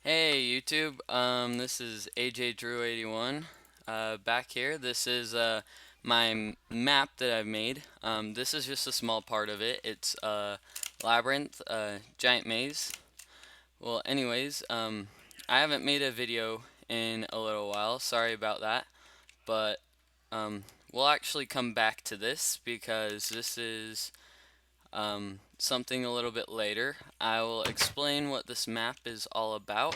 Hey YouTube, this is AJ Drew 81 back here. This is my map that I've made. This is just a small part of it. It's Labyrinth, giant maze. Well, anyways, I haven't made a video in a little while. Sorry about that, but um, we'll actually come back to this because this is something a little bit later. I will explain what this map is all about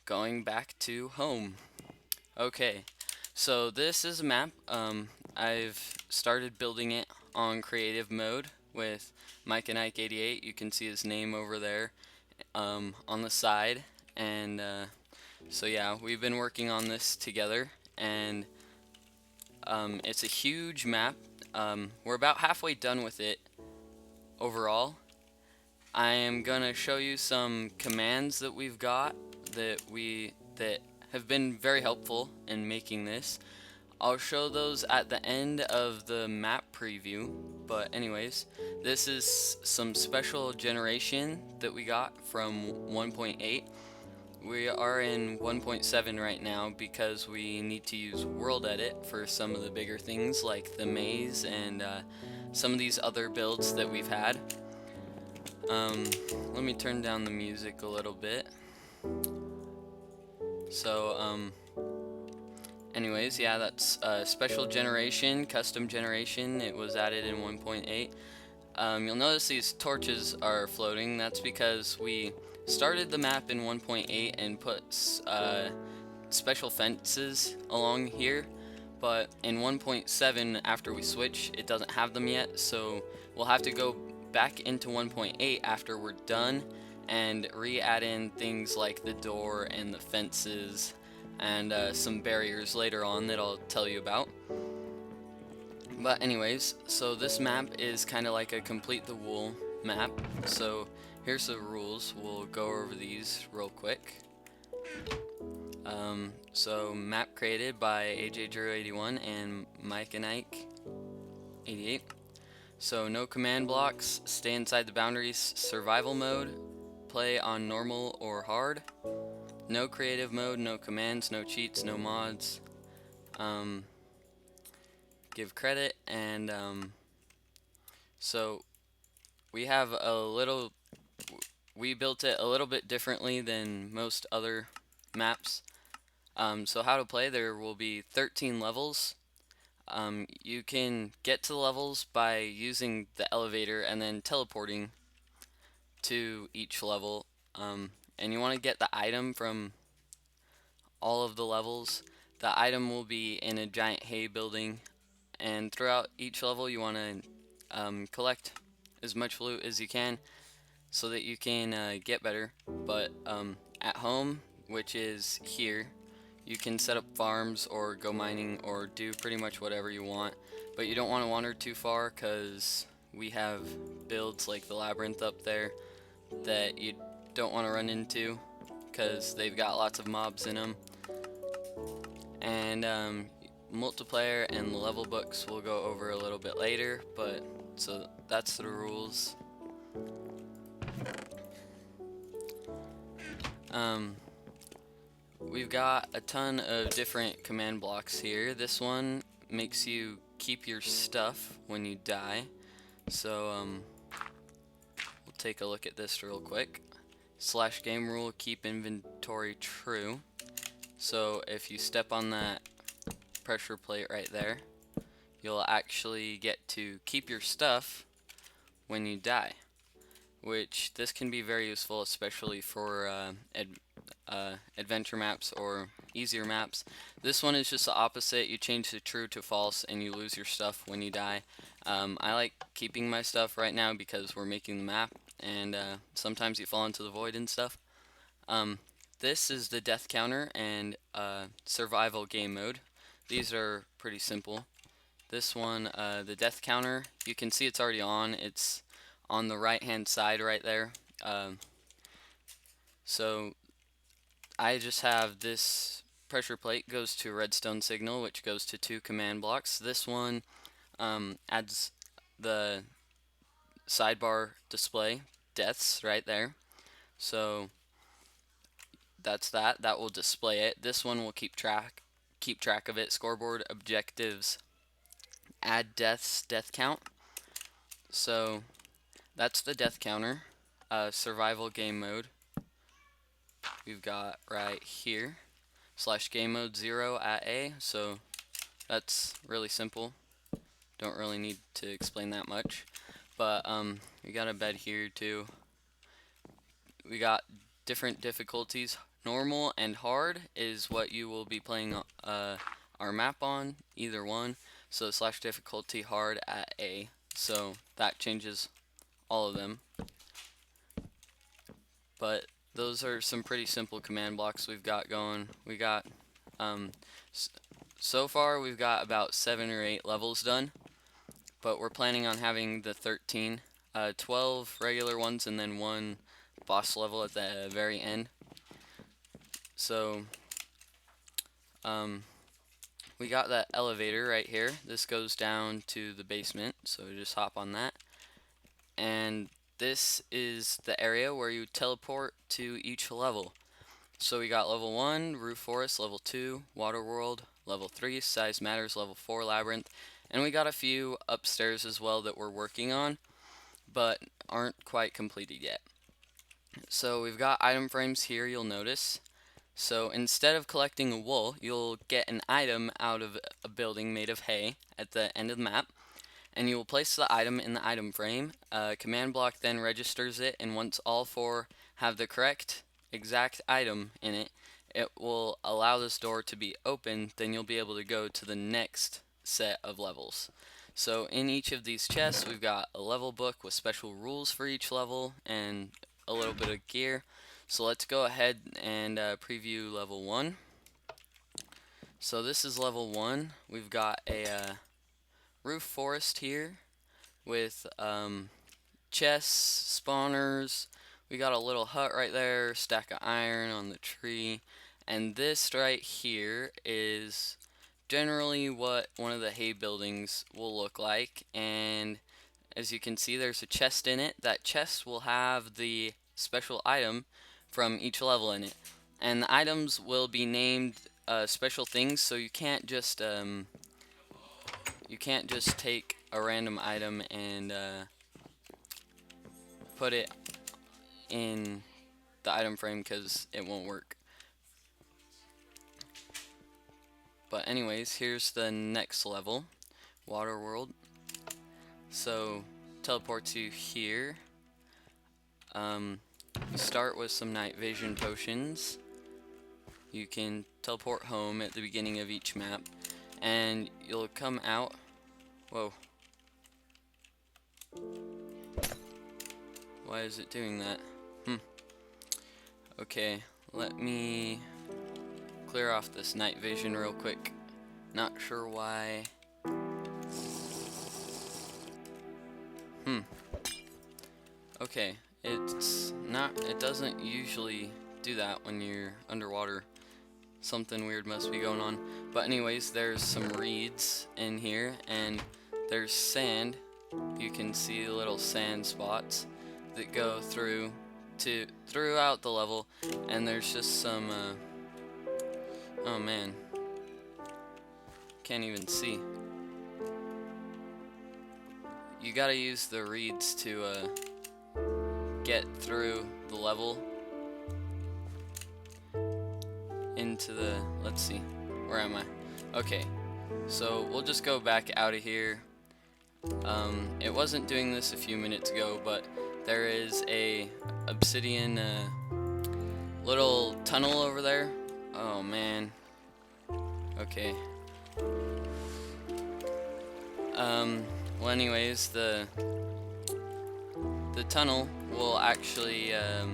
going back to home. Okay, so this is a map. I've started building it on creative mode with Mike and Ike 88. You can see his name over there on the side. And so yeah, we've been working on this together, and it's a huge map. We're about halfway done with it overall. I am gonna show you some commands that we've got that have been very helpful in making this. I'll show those at the end of the map preview, but anyways, this is some special generation that we got from 1.8. We are in 1.7 right now because we need to use world edit for some of the bigger things like the maze and some of these other builds that we've had. Um, Let me turn down the music a little bit. So, anyways, yeah, that's special generation, custom generation. It was added in 1.8. You'll notice these torches are floating. That's because we started the map in 1.8 and put special fences along here. But in 1.7, after we switch, it doesn't have them yet. So we'll have to go back into 1.8 after we're done and re-add in things like the door and the fences and some barriers later on that I'll tell you about. But anyways, so this map is kind of like a complete the wool map. So here's the rules. We'll go over these real quick. So map created by AJ Drew 81 and Mike and Ike 88. So no command blocks, stay inside the boundaries, survival mode, play on normal or hard, no creative mode, no commands, no cheats, no mods, give credit, and so we have we built it a little bit differently than most other maps. So how to play, there will be 13 levels. You can get to the levels by using the elevator and then teleporting to each level. And you want to get the item from all of the levels. The item will be in a giant hay building, and throughout each level you want to collect as much loot as you can so that you can get better. But at home, which is here, you can set up farms or go mining or do pretty much whatever you want. But you don't want to wander too far because we have builds like the Labyrinth up there that you don't want to run into because they've got lots of mobs in them. And multiplayer and the level books we'll go over a little bit later, but so that's the rules. We've got a ton of different command blocks here. This one makes you keep your stuff when you die. So we'll take a look at this real quick. Slash game rule, keep inventory true. So if you step on that pressure plate right there, you'll actually get to keep your stuff when you die, which this can be very useful, especially for adventure maps or easier maps. This one is just the opposite. You change the true to false and you lose your stuff when you die. I like keeping my stuff right now because we're making the map, and sometimes you fall into the void and stuff. This is the death counter and survival game mode. These are pretty simple. This one, the death counter, you can see it's already on. It's on the right hand side right there. So I just have this pressure plate goes to redstone signal, which goes to 2 command blocks. This one adds the sidebar display deaths right there. So that's that. That will display it. This one will keep track of it. Scoreboard, objectives, add deaths, death count. So that's the death counter. Survival game mode we've got right here. / game mode 0 at A. So that's really simple. Don't really need to explain that much. But we got a bed here too. We got different difficulties. Normal and hard is what you will be playing our map on, either one. So / difficulty hard at A. So that changes all of them. But those are some pretty simple command blocks we've got going. We got so far we've got about 7 or 8 levels done, but we're planning on having the 13, 12 regular ones, and then 1 boss level at the very end. So we got that elevator right here. This goes down to the basement, so just hop on that. And this is the area where you teleport to each level. So we got level 1, Roof Forest, level 2, Water World, level 3, Size Matters, level 4, Labyrinth, and we got a few upstairs as well that we're working on, but aren't quite completed yet. So we've got item frames here, you'll notice. So instead of collecting a wool, you'll get an item out of a building made of hay at the end of the map, and you will place the item in the item frame. Command block then registers it, and once all 4 have the correct exact item in it, it will allow this door to be open. Then you'll be able to go to the next set of levels. So in each of these chests we've got a level book with special rules for each level and a little bit of gear. So let's go ahead and preview level 1. So this is level 1. We've got a roof forest here with chests, spawners. We got a little hut right there, stack of iron on the tree, and this right here is generally what one of the hay buildings will look like. And as you can see, there's a chest in it. That chest will have the special item from each level in it, and the items will be named special things, so you can't just take a random item and put it in the item frame, because it won't work. But anyways, here's the next level, Water World. So teleports you here. You start with some night vision potions. You can teleport home at the beginning of each map, and you'll come out. Whoa. Why is it doing that? Okay, let me clear off this night vision real quick. Not sure why. Okay, it doesn't usually do that when you're underwater. Something weird must be going on. But anyways, there's some reeds in here, and there's sand. You can see little sand spots that go throughout the level, and there's just some oh man, can't even see. You gotta use the reeds to get through the level into the, let's see, where am I? Okay, so we'll just go back out of here. It wasn't doing this a few minutes ago, but there is a obsidian little tunnel over there. Oh man. Okay. Well, anyways, the tunnel will actually it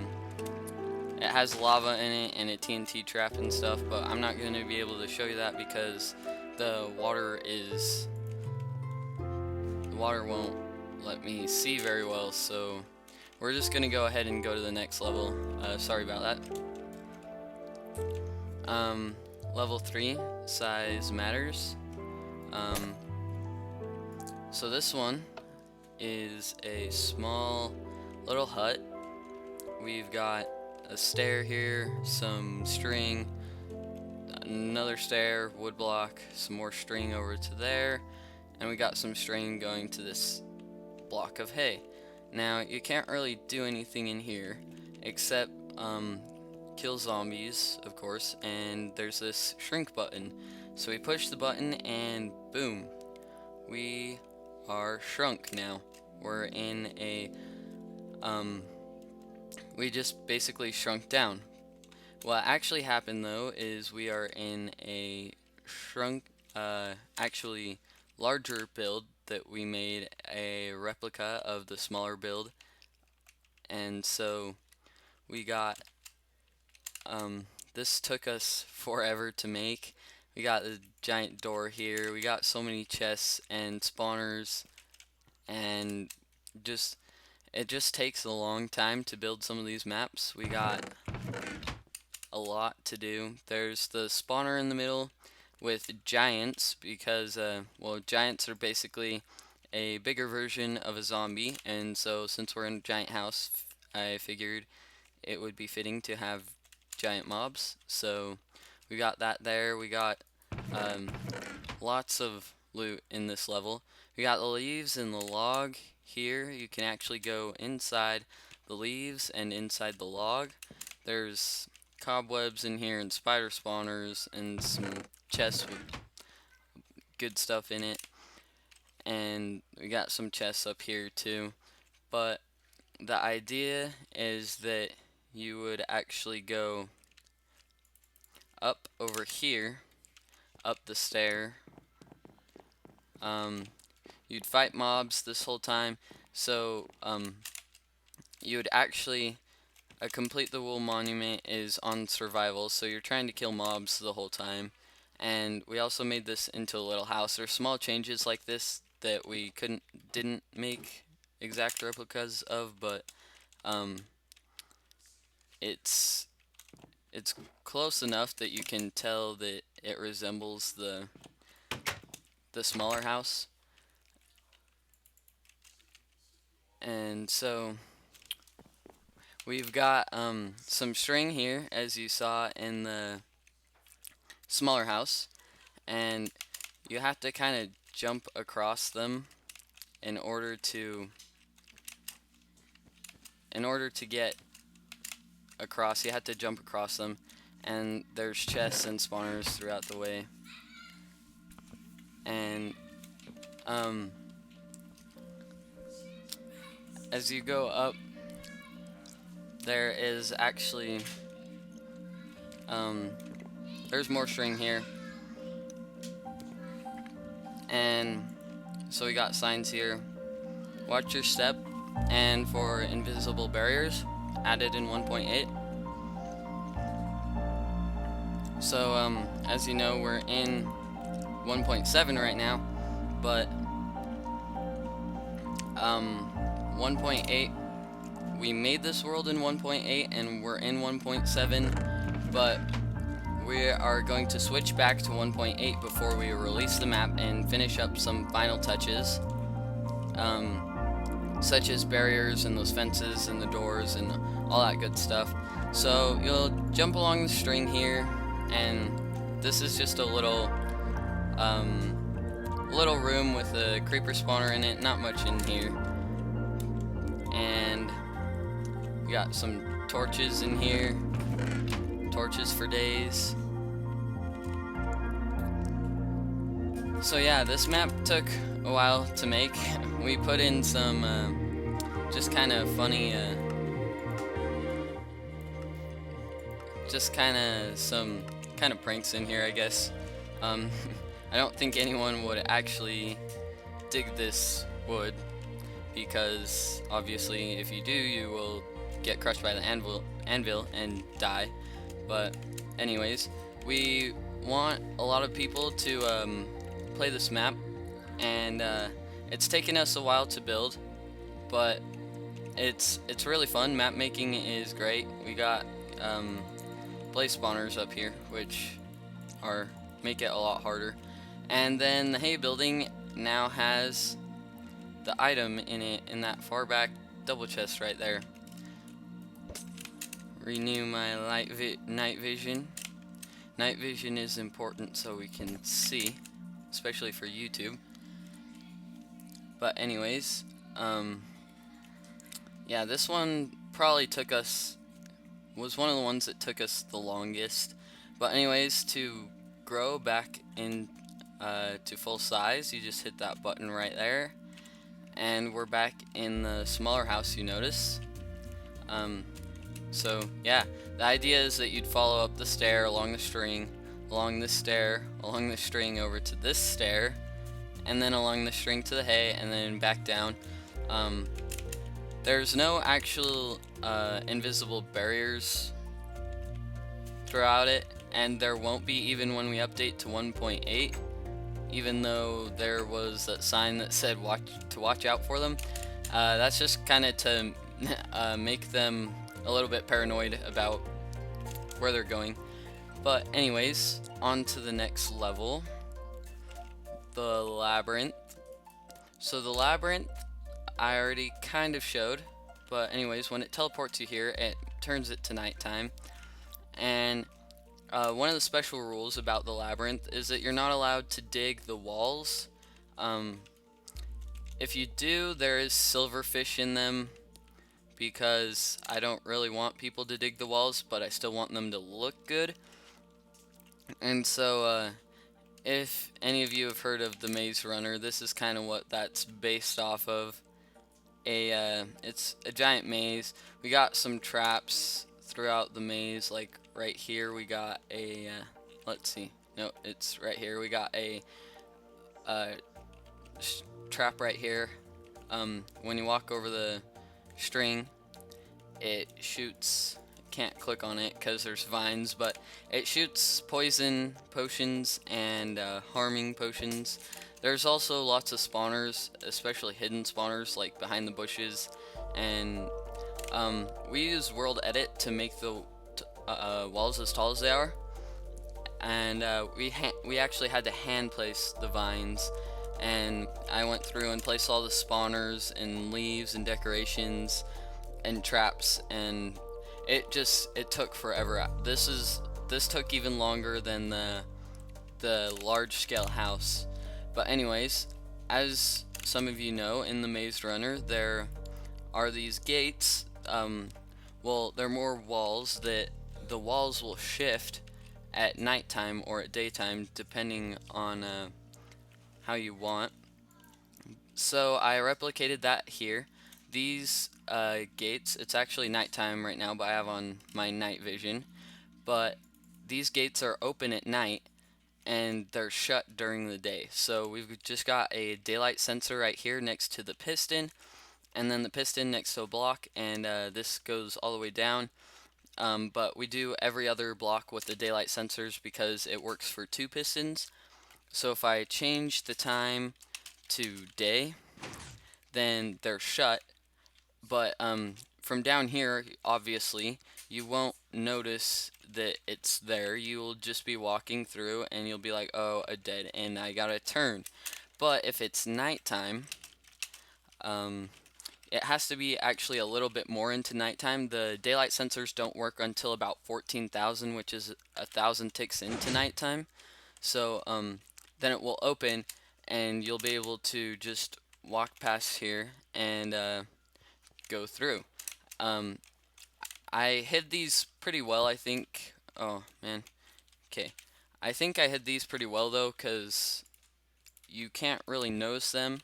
has lava in it and a TNT trap and stuff, but I'm not going to be able to show you that because the water won't let me see very well, so we're just going to go ahead and go to the next level. Sorry about that. Level 3, Size Matters. So this one is a small little hut. We've got a stair here, some string, another stair, wood block, some more string over to there, and we got some string going to this block of hay. Now you can't really do anything in here except kill zombies, of course, and there's this shrink button. So we push the button and boom, we are shrunk now. We're in a we just basically shrunk down. What actually happened though is we are in a shrunk, actually larger build that we made a replica of the smaller build, and so we got this took us forever to make. We got the giant door here, we got so many chests and spawners, and it just takes a long time to build some of these maps. We got a lot to do. There's the spawner in the middle with giants because, well, giants are basically a bigger version of a zombie, and so since we're in a giant house, I figured it would be fitting to have giant mobs. So we got that there. We got lots of loot in this level. We got the leaves and the log here. You can actually go inside the leaves and inside the log. There's cobwebs in here and spider spawners and some chests with good stuff in it, and we got some chests up here too. But the idea is that you would actually go up over here, up the stair. You'd fight mobs this whole time, so you would actually complete the wool monument is on survival, so you're trying to kill mobs the whole time. And we also made this into a little house. There's small changes like this that we didn't make exact replicas of, but it's close enough that you can tell that it resembles the smaller house. And so we've got some string here, as you saw in the smaller house, and you have to kind of jump across them in order to get across. You have to jump across them, and there's chests and spawners throughout the way. And as you go up, there is actually there's more string here, and so we got signs here: watch your step, and for invisible barriers, added in 1.8. So as you know, we're in 1.7 right now, but 1.8, we made this world in 1.8 and we're in 1.7, but we are going to switch back to 1.8 before we release the map and finish up some final touches, such as barriers and those fences and the doors and all that good stuff. So you'll jump along the string here, and this is just a little room with a creeper spawner in it, not much in here. And we got some torches in here, torches for days. So yeah, this map took a while to make. We put in some just kind of funny some kind of pranks in here, I guess. I don't think anyone would actually dig this wood, because obviously if you do, you will get crushed by the anvil and die. But anyways, we want a lot of people to play this map, and it's taken us a while to build, but it's really fun. Map making is great. We got blaze spawners up here, which make it a lot harder. And then the hay building now has the item in it, in that far back double chest right there. renew my night vision. Night vision is important so we can see, especially for YouTube. But anyways, yeah, this one probably was one of the ones that took us the longest. But anyways, to grow back in to full size, you just hit that button right there, and we're back in the smaller house, you notice. So yeah, the idea is that you'd follow up the stair along the string, along this stair, along the string over to this stair, and then along the string to the hay, and then back down. There's no actual invisible barriers throughout it, and there won't be even when we update to 1.8, even though there was that sign that said watch out for them. That's just kind of to make them a little bit paranoid about where they're going. But anyways, on to the next level, the Labyrinth. So the Labyrinth I already kind of showed, but anyways, when it teleports you here, it turns it to nighttime. And one of the special rules about the Labyrinth is that you're not allowed to dig the walls. If you do, there is silverfish in them, because I don't really want people to dig the walls, but I still want them to look good. And so if any of you have heard of the Maze Runner, this is kind of what that's based off of. It's a giant maze. We got some traps throughout the maze, like right here we got a let's see, no, it's right here, we got a trap right here. When you walk over the string, it shoots, can't click on it because there's vines, but it shoots poison potions and harming potions. There's also lots of spawners, especially hidden spawners like behind the bushes, and we use world edit to make the walls as tall as they are, and we actually had to hand place the vines, and I went through and placed all the spawners and leaves and decorations and traps, and it took forever. This took even longer than the large scale house. But anyways, as some of you know, in the Maze Runner there are these gates. Well, there are more walls that the walls will shift at nighttime or at daytime, depending on how you want. So I replicated that here. These gates, it's actually nighttime right now, but I have on my night vision. But these gates are open at night, and they're shut during the day. So we've just got a daylight sensor right here next to the piston, and then the piston next to a block, and this goes all the way down. But we do every other block with the daylight sensors because it works for 2 pistons. So if I change the time to day, then they're shut. But from down here, obviously, you won't notice that it's there. You'll just be walking through and you'll be like, oh, a dead end, I gotta turn. But if it's nighttime, it has to be actually a little bit more into nighttime. The daylight sensors don't work until about 14,000, which is 1,000 ticks into nighttime. So then it will open and you'll be able to just walk past here and go through. I hid these pretty well, I think. Oh man, okay, I think I hid these pretty well though, because you can't really notice them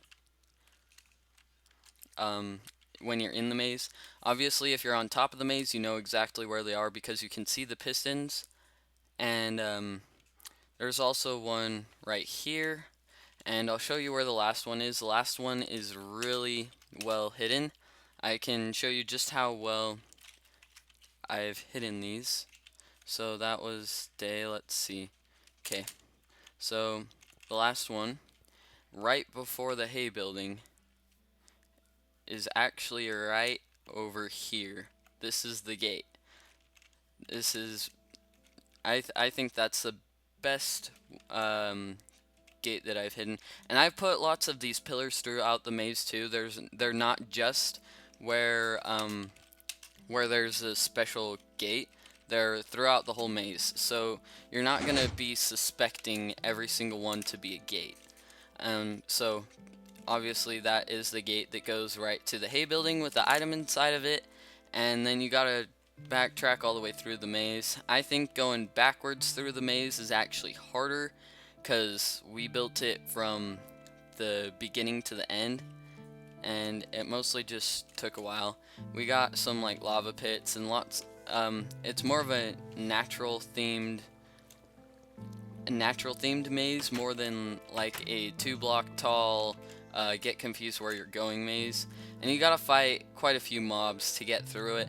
when you're in the maze. Obviously, if you're on top of the maze, you know exactly where they are because you can see the pistons. And there's also one right here, and I'll show you where the last one is. The last one is really well hidden. I can show you just how well I've hidden these. So that was day, let's see. Okay, so the last one, right before the hay building, is actually right over here. This is the gate. This is, I think that's the best gate that I've hidden. And I've put lots of these pillars throughout the maze too. They're not just where there's a special gate. They're throughout the whole maze, so you're not going to be suspecting every single one to be a gate. So obviously that is the gate that goes right to the hay building with the item inside of it, and then you gotta backtrack all the way through the maze. I think going backwards through the maze is actually harder because we built it from the beginning to the end, and it mostly just took a while. We got some like lava pits and lots. It's more of a natural themed maze more than like a 2-block tall get confused where you're going maze, and you gotta fight quite a few mobs to get through it.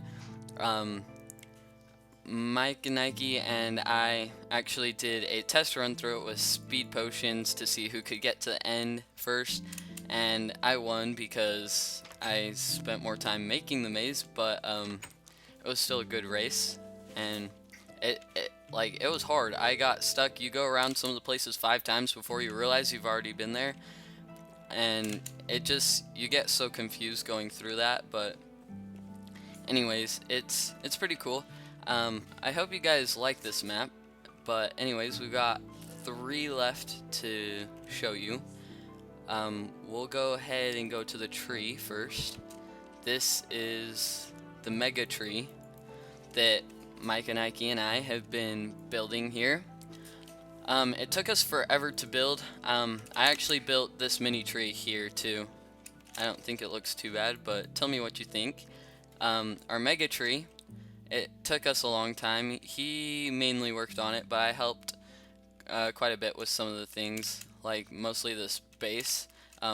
Mike and Nike and I actually did a test run through it with speed potions to see who could get to the end first, and I won because I spent more time making the maze, but it was still a good race, and it was hard. I got stuck. You go around some of the places 5 times before you realize you've already been there, and you get so confused going through that. But anyways, it's pretty cool. I hope you guys like this map, but anyways, we've got 3 left to show you. We'll go ahead and go to the tree first. This is the mega tree that Mike and Ike and I have been building here. It took us forever to build. I actually built this mini tree here too. I don't think it looks too bad, but tell me what you think. Our mega tree, it took us a long time. He mainly worked on it, but I helped quite a bit with some of the things, like mostly this base.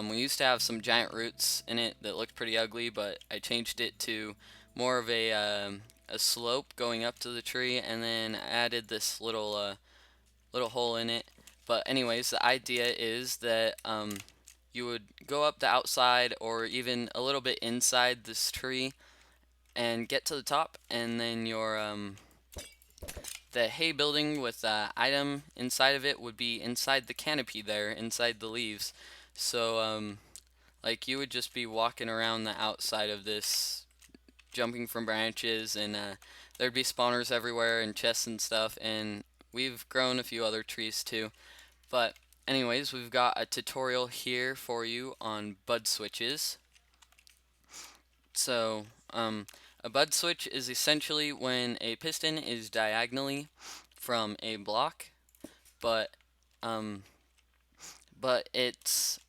We used to have some giant roots in it that looked pretty ugly, but I changed it to more of a slope going up to the tree, and then added this little hole in it. But anyways, the idea is that you would go up the outside or even a little bit inside this tree and get to the top, and then your the hay building with the item inside of it would be inside the canopy there, inside the leaves. So like you would just be walking around the outside of this, jumping from branches, and there'd be spawners everywhere and chests and stuff, and we've grown a few other trees too. But anyways, we've got a tutorial here for you on bud switches. So a bud switch is essentially when a piston is diagonally from a block, but it's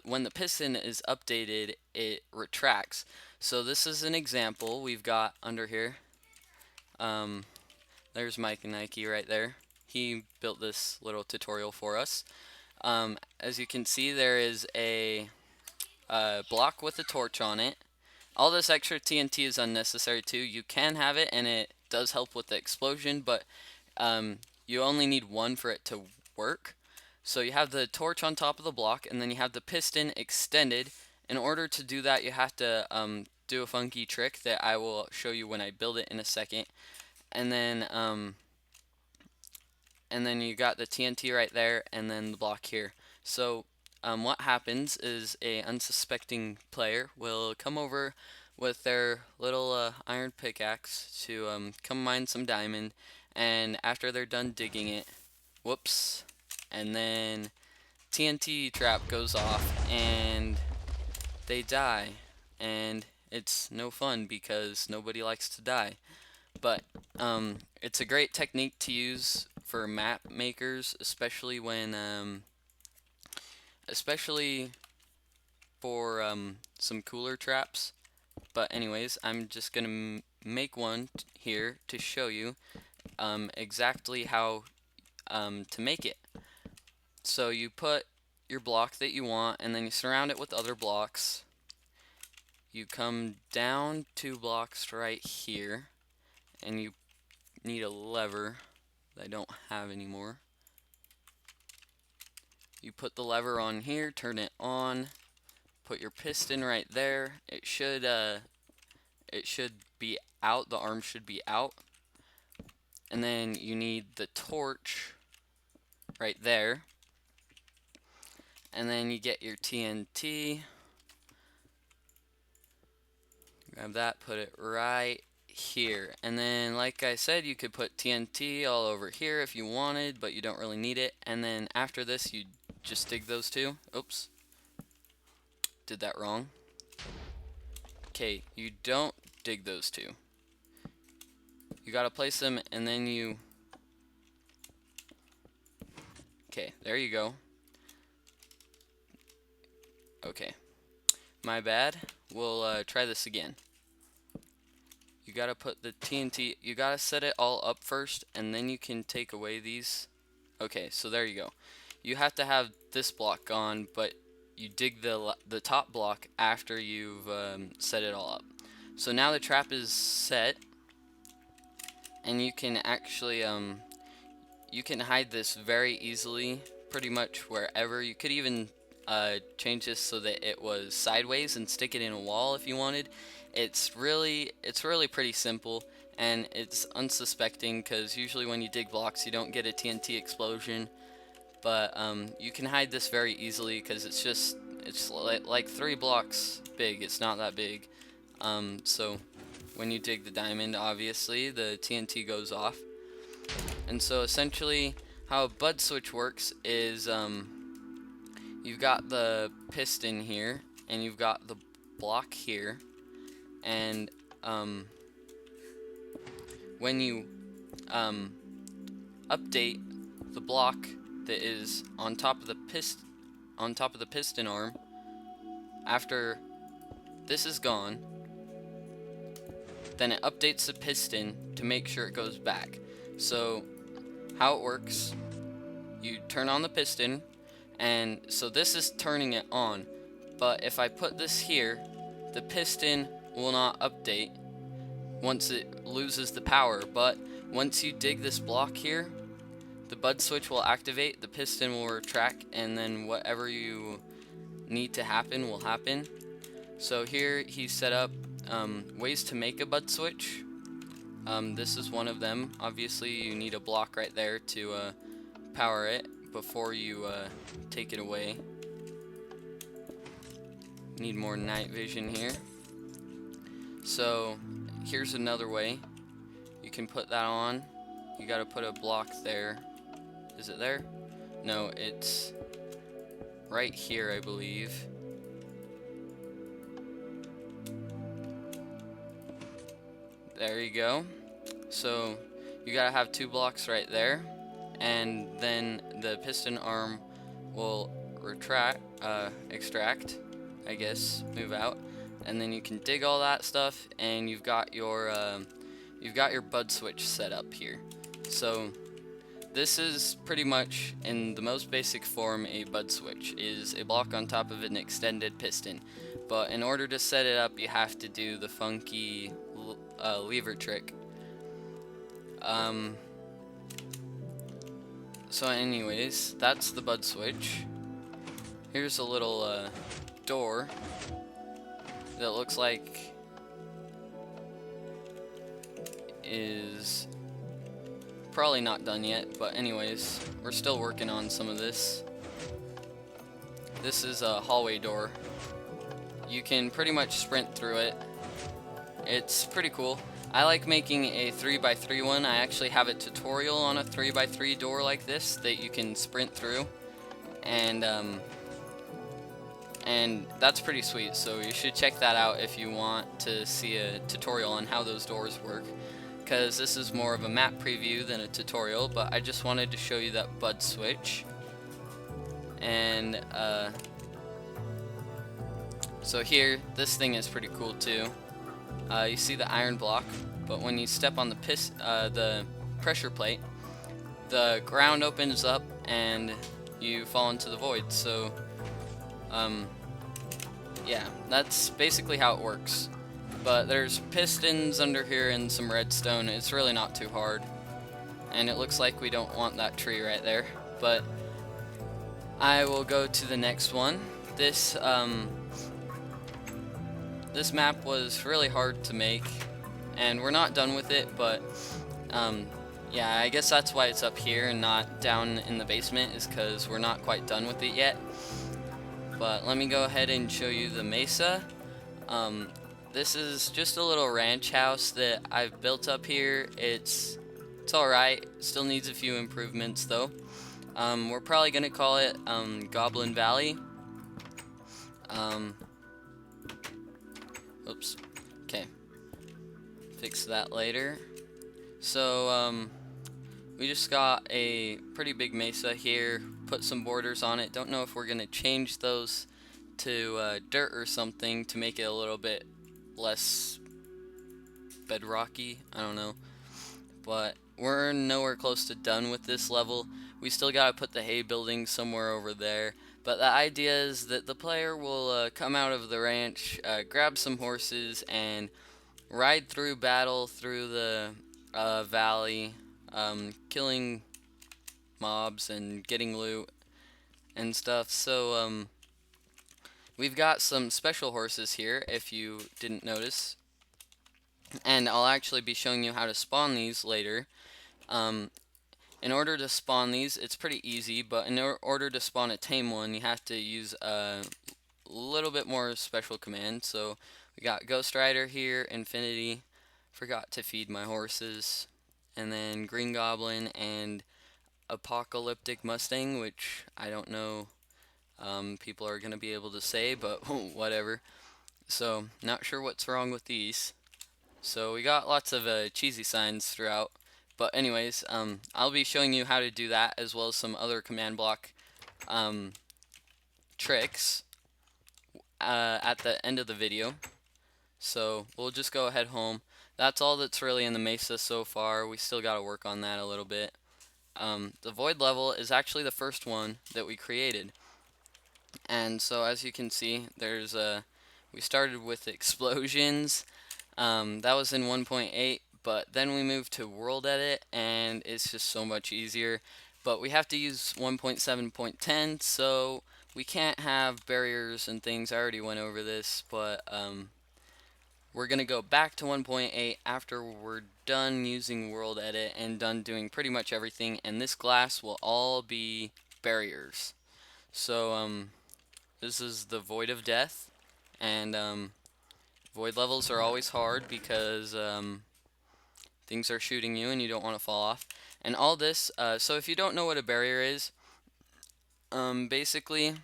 when the piston is updated, it retracts. So this is an example we've got under here. There's Mike and Nike right there. He built this little tutorial for us. As you can see, there is a block with a torch on it. All this extra TNT is unnecessary too. You can have it, and it does help with the explosion, but you only need 1 for it to work. So you have the torch on top of the block, and then you have the piston extended. In order to do that, you have to do a funky trick that I will show you when I build it in a second. And then you got the TNT right there, and then the block here. So what happens is a unsuspecting player will come over with their little iron pickaxe to come mine some diamond, and after they're done digging it, whoops, and then TNT trap goes off and they die, and it's no fun because nobody likes to die. But it's a great technique to use for map makers, especially for some cooler traps. But anyways, I'm just gonna make one here to show you exactly how to make it. So you put your block that you want, and then you surround it with other blocks. You come down 2 blocks right here, and you need a lever that I don't have anymore. You put the lever on here, turn it on, put your piston right there. It should be out, the arm should be out. And then you need the torch right there. And then you get your TNT. Grab that, put it right here. And then, like I said, you could put TNT all over here if you wanted, but you don't really need it. And then after this, you just dig those two. Oops, did that wrong. Okay, you don't dig those two. You gotta place them, and then you... Okay, there you go. Okay, my bad. We'll try this again. You gotta put the TNT, you gotta set it all up first, and then you can take away these. Okay, so there you go. You have to have this block gone, but you dig the top block after you've set it all up. So now the trap is set, and you can actually you can hide this very easily, pretty much wherever. You could even change this so that it was sideways and stick it in a wall if you wanted. It's really pretty simple, and it's unsuspecting because usually when you dig blocks you don't get a TNT explosion. But you can hide this very easily because it's like 3 blocks big. It's not that big. So when you dig the diamond, obviously the TNT goes off. And so essentially how a bud switch works is you've got the piston here, and you've got the block here, and when you update the block that is on top of the piston arm, after this is gone, then it updates the piston to make sure it goes back. So how it works, you turn on the piston, and so this is turning it on, but if I put this here, the piston will not update once it loses the power. But once you dig this block here, the bud switch will activate, the piston will retract, and then whatever you need to happen will happen. So here he set up ways to make a bud switch. This is one of them. Obviously you need a block right there to power it before you take it away. Need more night vision here. So here's another way. You can put that on. You gotta put a block there. Is it there? No, it's right here, I believe. There you go. So you gotta have 2 blocks right there, and then the piston arm will extract, I guess, move out, and then you can dig all that stuff, and you've got your bud switch set up here. So this is pretty much, in the most basic form, a bud switch is a block on top of an extended piston. But in order to set it up, you have to do the funky lever trick. So anyways, that's the bud switch. Here's a little door that looks like is probably not done yet, but anyways, we're still working on some of this. This is a hallway door. You can pretty much sprint through it. It's pretty cool. I like making a 3x3 one. I actually have a tutorial on a 3x3 door like this that you can sprint through, and that's pretty sweet. So you should check that out if you want to see a tutorial on how those doors work, because this is more of a map preview than a tutorial, but I just wanted to show you that bud switch. And so here, this thing is pretty cool too. You see the iron block, but when you step on the pressure plate, the ground opens up and you fall into the void. So yeah, that's basically how it works. But there's pistons under here and some redstone. It's really not too hard, and it looks like we don't want that tree right there, but I will go to the next one. This map was really hard to make, and we're not done with it, but yeah, I guess that's why it's up here and not down in the basement, is because we're not quite done with it yet. But let me go ahead and show you the mesa. this is just a little ranch house that I've built up here. It's alright, still needs a few improvements though. We're probably gonna call it Goblin Valley. Oops. Okay. Fix that later. So we just got a pretty big mesa here. Put some borders on it. Don't know if we're gonna change those to dirt or something to make it a little bit less bedrocky. I don't know. But we're nowhere close to done with this level. We still gotta put the hay building somewhere over there. But the idea is that the player will come out of the ranch, grab some horses, and ride through battle through the valley, killing mobs and getting loot and stuff. So we've got some special horses here, if you didn't notice. And I'll actually be showing you how to spawn these later. In order to spawn these, it's pretty easy, but in order to spawn a tame one, you have to use a little bit more special command. So we got Ghost Rider here, Infinity, forgot to feed my horses, and then Green Goblin and Apocalyptic Mustang, which I don't know people are going to be able to say, but whatever. So not sure what's wrong with these. So we got lots of cheesy signs throughout. But anyways, I'll be showing you how to do that as well as some other command block tricks at the end of the video. So we'll just go ahead home. That's all that's really in the mesa so far. We still got to work on that a little bit. The void level is actually the first one that we created. And so as you can see, there's we started with explosions. That was in 1.8, but then we moved to world edit, and it's just so much easier. But we have to use 1.7.10, so we can't have barriers and things. I already went over this, but we're gonna go back to 1.8 after we're done using world edit and done doing pretty much everything, and this glass will all be barriers. So this is the Void of Death, and void levels are always hard because things are shooting you and you don't want to fall off. And all this, so if you don't know what a barrier is, basically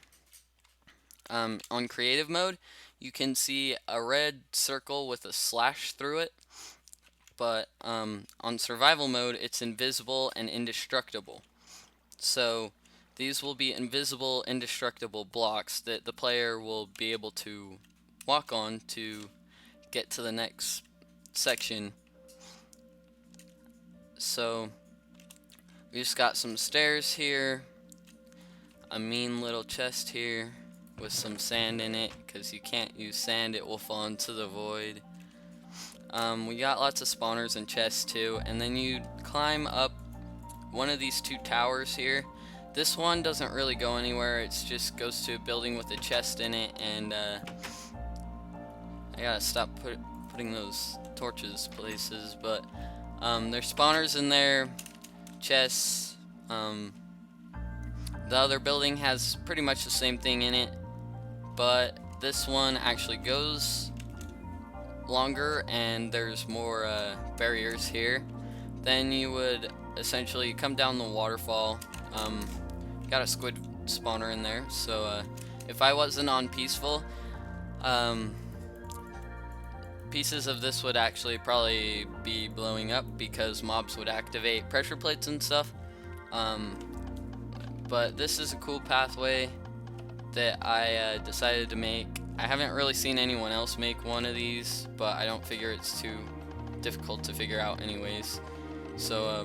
on creative mode you can see a red circle with a slash through it, but on survival mode it's invisible and indestructible. So these will be invisible, indestructible blocks that the player will be able to walk on to get to the next section. So we just got some stairs here, a mean little chest here with some sand in it, because you can't use sand, it will fall into the void. We got lots of spawners and chests too, and then you climb up one of these two towers here. This one doesn't really go anywhere, it just goes to a building with a chest in it, and I gotta stop putting those torches places, but there's spawners in there, chests. The other building has pretty much the same thing in it, but this one actually goes longer and there's more barriers here. Then you would essentially come down the waterfall. Got a squid spawner in there, so if I wasn't on peaceful, pieces of this would actually probably be blowing up because mobs would activate pressure plates and stuff. But this is a cool pathway that I decided to make. I haven't really seen anyone else make one of these, but I don't figure it's too difficult to figure out anyways. So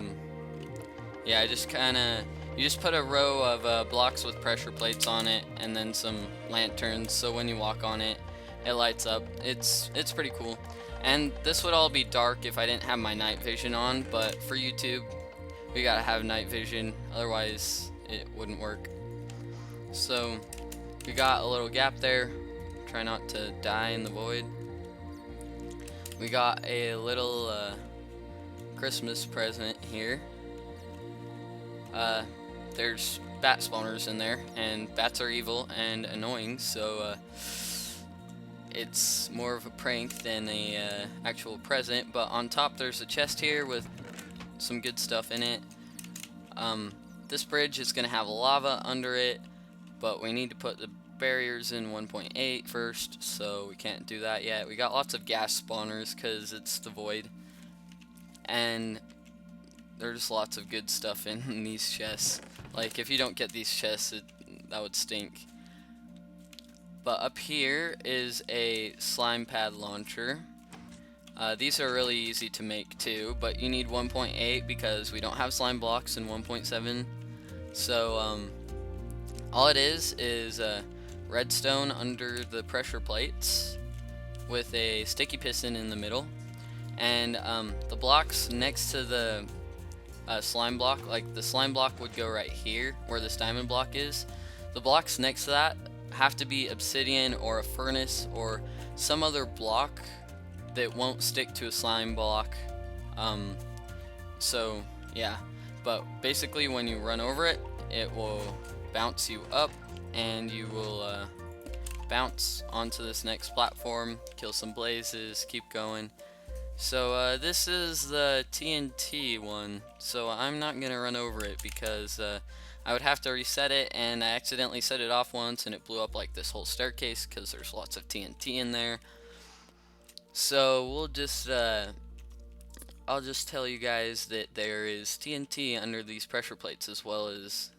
yeah, I just you just put a row of blocks with pressure plates on it and then some lanterns, so when you walk on it, it lights up. It's pretty cool. And this would all be dark if I didn't have my night vision on, but for YouTube we gotta have night vision, otherwise it wouldn't work. So we got a little gap there, try not to die in the void. We got a little Christmas present here. There's bat spawners in there, and bats are evil and annoying, so it's more of a prank than a actual present. But on top there's a chest here with some good stuff in it. This bridge is going to have lava under it, but we need to put the barriers in 1.8 first, so we can't do that yet. We got lots of gas spawners because it's the void, and there's lots of good stuff in these chests. Like, if you don't get these chests, that would stink. But up here is a slime pad launcher. These are really easy to make too, but you need 1.8 because we don't have slime blocks in 1.7. So all it is redstone under the pressure plates with a sticky piston in the middle, and the blocks next to the slime block, like the slime block would go right here where this diamond block is. The blocks next to that have to be obsidian or a furnace or some other block that won't stick to a slime block. So yeah, but basically when you run over it, it will bounce you up and you will bounce onto this next platform, kill some blazes, keep going. So this is the TNT one, so I'm not gonna run over it because I would have to reset it, and I accidentally set it off once and it blew up like this whole staircase because there's lots of TNT in there. So we'll just I'll just tell you guys that there is TNT under these pressure plates as well as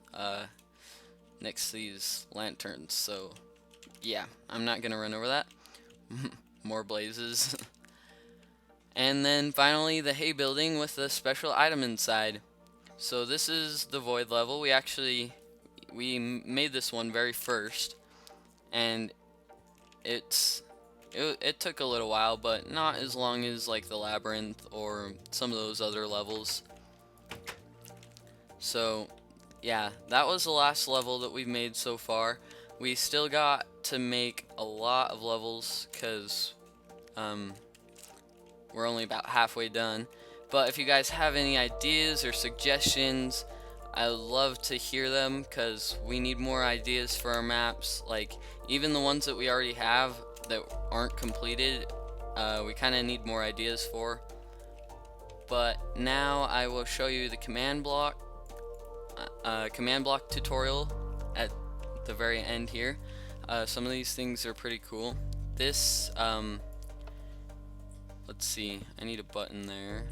next to these lanterns. So yeah, I'm not gonna run over that. More blazes. And then finally the hay building with a special item inside. So this is the void level. We made this one very first, and it took a little while, but not as long as like the Labyrinth or some of those other levels. So yeah, that was the last level that we've made so far. We still got to make a lot of levels because we're only about halfway done. But if you guys have any ideas or suggestions, I would love to hear them because we need more ideas for our maps. Like, even the ones that we already have that aren't completed, we kind of need more ideas for. But now I will show you the command block tutorial at the very end here. Some of these things are pretty cool. This let's see, I need a button there.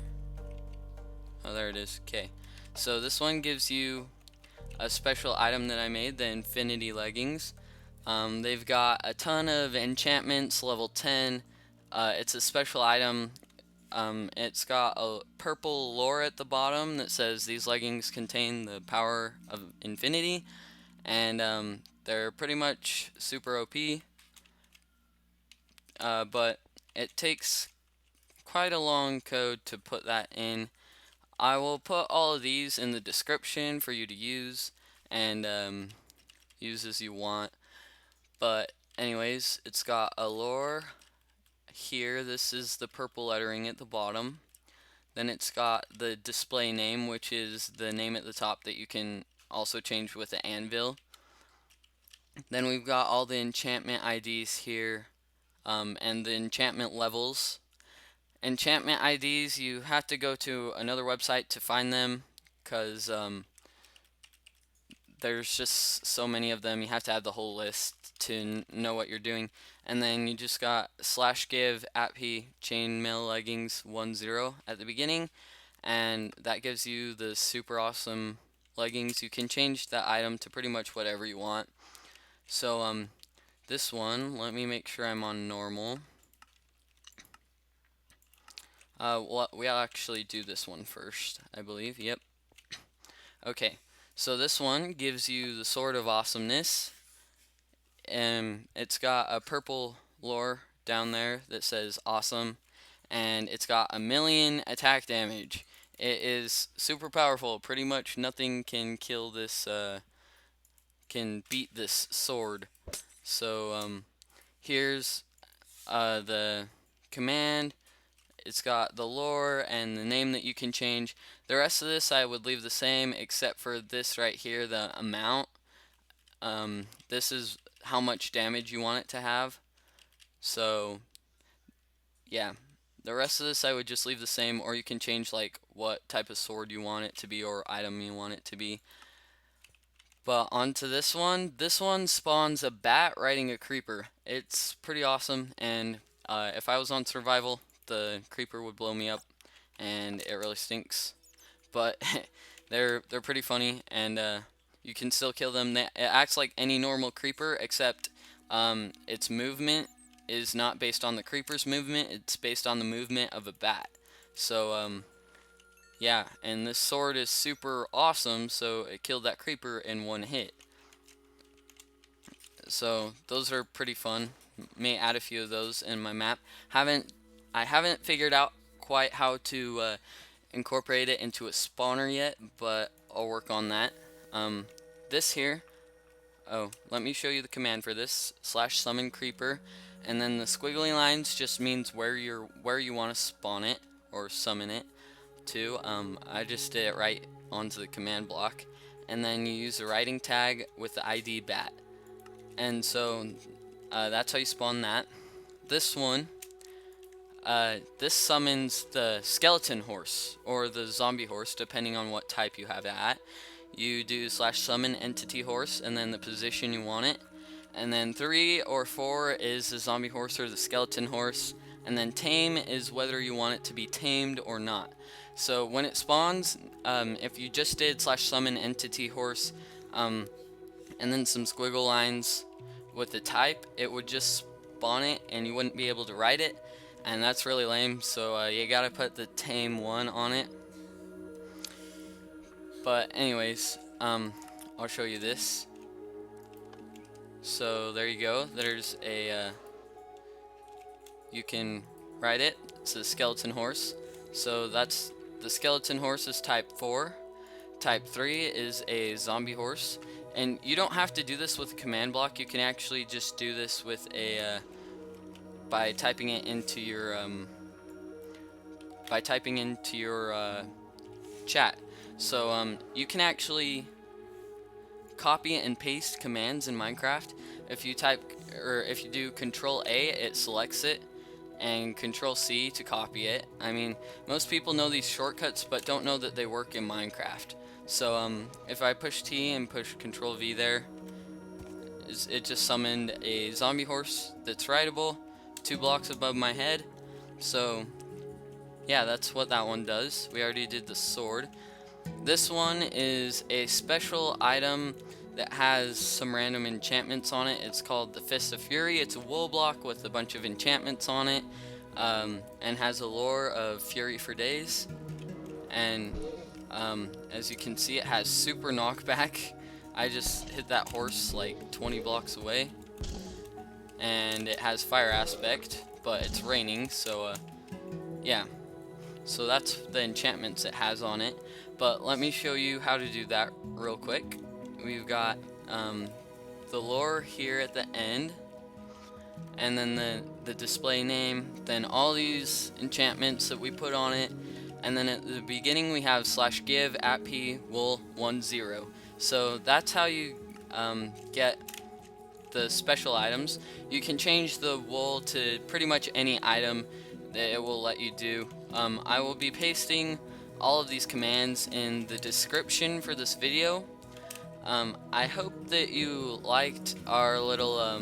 Oh, there it is. Okay, so this one gives you a special item that I made, the Infinity Leggings. They've got a ton of enchantments, level 10. It's a special item. It's got a purple lore at the bottom that says these leggings contain the power of infinity, and they're pretty much super OP. But it takes quite a long code to put that in. I will put all of these in the description for you to use and use as you want. But anyways, it's got a lore here. This is the purple lettering at the bottom. Then it's got the display name, which is the name at the top that you can also change with the anvil. Then we've got all the enchantment IDs here, and the enchantment levels. Enchantment IDs, you have to go to another website to find them because there's just so many of them. You have to have the whole list to know what you're doing. And then you just got /give @p chainmail leggings 10 at the beginning, and that gives you the super awesome leggings. You can change that item to pretty much whatever you want. So this one, let me make sure I'm on normal. We'll actually do this one first, I believe. Yep. Okay, so this one gives you the Sword of Awesomeness, and it's got a purple lore down there that says awesome, and it's got 1,000,000 attack damage. It is super powerful. Pretty much nothing can kill this, can beat this sword. So here's the command. It's got the lore and the name that you can change. The rest of this I would leave the same except for this right here, the amount. This is how much damage you want it to have. So yeah, the rest of this I would just leave the same, or you can change like what type of sword you want it to be or item you want it to be. But onto this one. This one spawns a bat riding a creeper. It's pretty awesome, and if I was on survival, the creeper would blow me up, and it really stinks. But they're pretty funny, and you can still kill them. It acts like any normal creeper, except its movement is not based on the creeper's movement. It's based on the movement of a bat. So yeah, and this sword is super awesome, so it killed that creeper in one hit. So those are pretty fun. May add a few of those in my map. I haven't figured out quite how to incorporate it into a spawner yet, but I'll work on that. This here, oh, let me show you the command for this. /summon creeper, and then the squiggly lines just means where you want to spawn it or summon it to. I just did it right onto the command block, and then you use the writing tag with the ID bat, and so that's how you spawn that. This one, this summons the skeleton horse or the zombie horse, depending on what type you have it at. You do /summon EntityHorse and then the position you want it. And then 3 or 4 is the zombie horse or the skeleton horse. And then tame is whether you want it to be tamed or not. So when it spawns, if you just did /summon EntityHorse and then some squiggle lines with the type, it would just spawn it and you wouldn't be able to write it. And that's really lame, so you gotta put the tame one on it. But anyways, I'll show you this. So there you go. There's a you can ride it. It's a skeleton horse. So that's the skeleton horse is type 4. Type 3 is a zombie horse. And you don't have to do this with a command block. You can actually just do this with a by typing it into your chat. So you can actually copy and paste commands in Minecraft. If you do Control A, it selects it, and Control C to copy it. I mean, most people know these shortcuts, but don't know that they work in Minecraft. So if I push T and push Control V there, it just summoned a zombie horse that's rideable 2 blocks above my head. So yeah, that's what that one does. We already did the sword. This one is a special item that has some random enchantments on it. It's called the Fist of Fury. It's a wool block with a bunch of enchantments on it, and has a lore of Fury for days. And as you can see, it has super knockback. I just hit that horse like 20 blocks away. And it has fire aspect, but it's raining, so yeah. So that's the enchantments it has on it. But let me show you how to do that real quick. We've got the lore here at the end, and then the display name, then all these enchantments that we put on it, and then at the beginning we have /give @p wool 10. So that's how you get the special items. You can change the wool to pretty much any item that it will let you do. I will be pasting all of these commands in the description for this video. I hope that you liked our little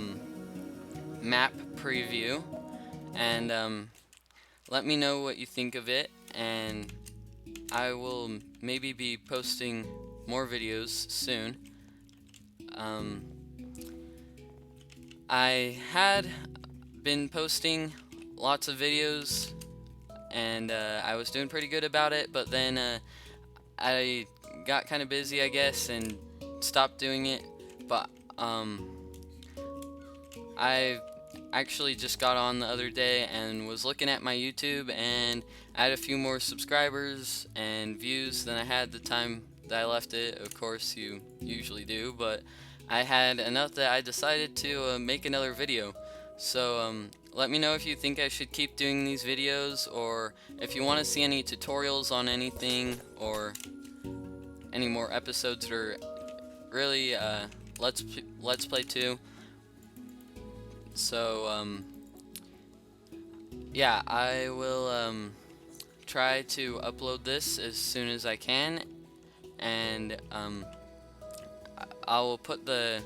map preview, and let me know what you think of it, and I will maybe be posting more videos soon. I had been posting lots of videos, and I was doing pretty good about it, but then I got kind of busy, I guess, and stopped doing it. But I actually just got on the other day and was looking at my YouTube, and I had a few more subscribers and views than I had the time that I left it. Of course, you usually do, but I had enough that I decided to make another video. So let me know if you think I should keep doing these videos, or if you want to see any tutorials on anything, or any more episodes that are really Let's Play 2. So yeah, I will try to upload this as soon as I can, and I will put the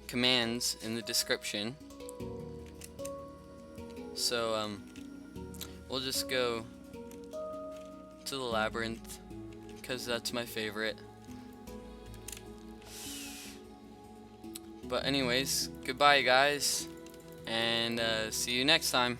commands in the description. So we'll just go to the Labyrinth because that's my favorite. But anyways, goodbye guys, and see you next time.